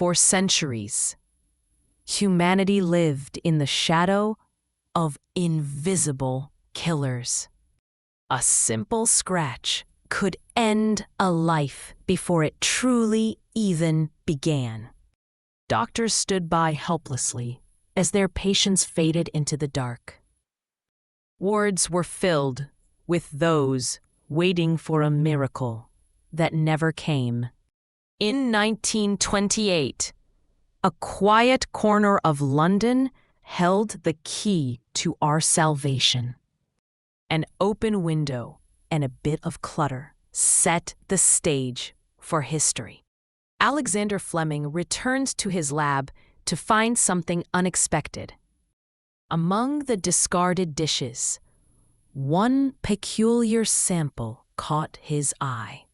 For centuries, humanity lived in the shadow of invisible killers. A simple scratch could end a life before it truly even began. Doctors stood by helplessly as their patients faded into the dark. Wards were filled with those waiting for a miracle that never came. In 1928, a quiet corner of London held the key to our salvation. An open window and a bit of clutter set the stage for history. Alexander Fleming returned to his lab to find something unexpected. Among the discarded dishes, one peculiar sample caught his eye.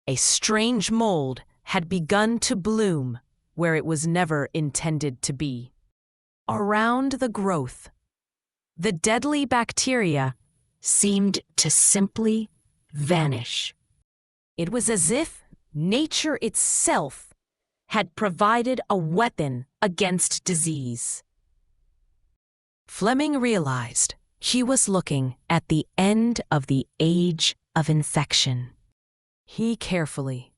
A strange mold had begun to bloom where it was never intended to be. Around the growth, the deadly bacteria seemed to simply vanish. It was as if nature itself had provided a weapon against disease. Fleming realized he was looking at the end of the age of infection. He carefully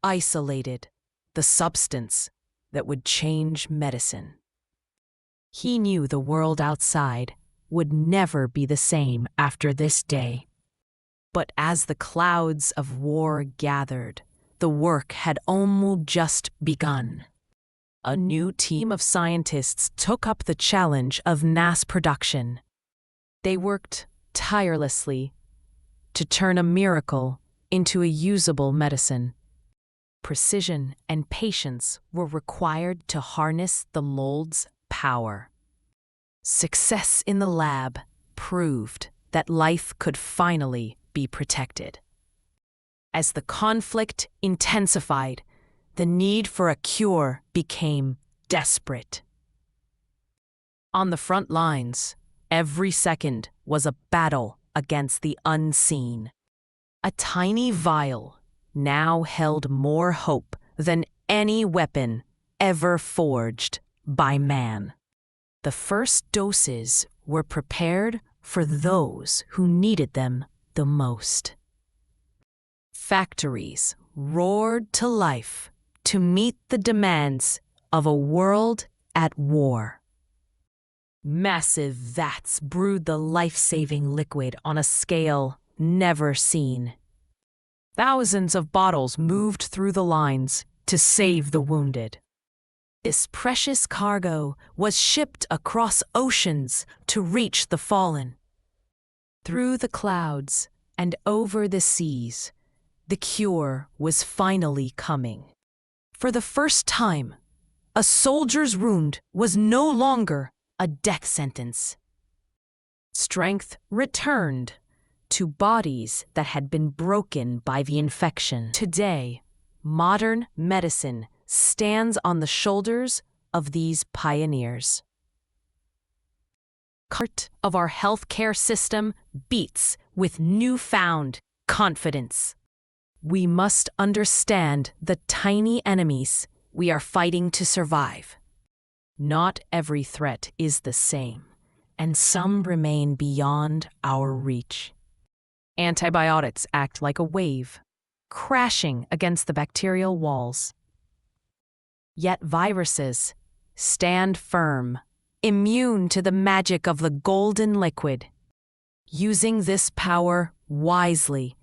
isolated the substance that would change medicine. He knew the world outside would never be the same after this day. But as the clouds of war gathered, the work had almost just begun. A new team of scientists took up the challenge of mass production. They worked tirelessly to turn a miracle into a usable medicine. Precision and patience were required to harness the mold's power. Success in the lab proved that life could finally be protected. As the conflict intensified, the need for a cure became desperate. On the front lines, every second was a battle against the unseen. A tiny vial now held more hope than any weapon ever forged by man. The first doses were prepared for those who needed them the most. Factories roared to life to meet the demands of a world at war. Massive vats brewed the life-saving liquid on a scale never seen. Thousands of bottles moved through the lines to save the wounded. This precious cargo was shipped across oceans to reach the fallen. Through the clouds and over the seas, the cure was finally coming. For the first time, a soldier's wound was no longer a death sentence. Strength returned to bodies that had been broken by the infection. Today, modern medicine stands on the shoulders of these pioneers. The heart of our healthcare system beats with newfound confidence. We must understand the tiny enemies we are fighting to survive. Not every threat is the same, and some remain beyond our reach. Antibiotics act like a wave, crashing against the bacterial walls. Yet viruses stand firm, immune to the magic of the golden liquid. Using this power wisely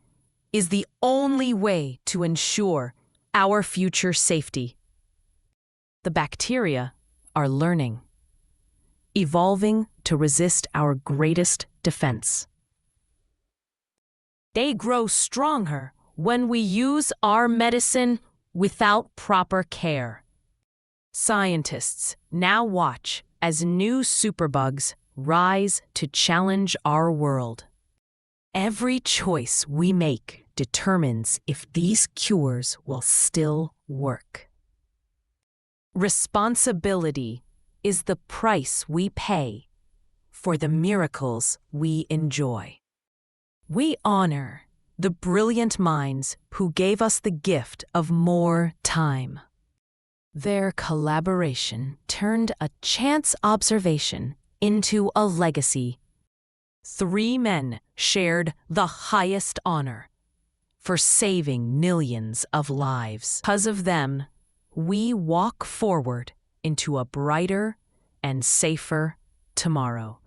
is the only way to ensure our future safety. The bacteria are learning, evolving to resist our greatest defense. They grow stronger when we use our medicine without proper care. Scientists now watch as new superbugs rise to challenge our world. Every choice we make determines if these cures will still work. Responsibility is the price we pay for the miracles we enjoy. We honor the brilliant minds who gave us the gift of more time. Their collaboration turned a chance observation into a legacy. 3 men shared the highest honor for saving millions of lives. Because of them, we walk forward into a brighter and safer tomorrow.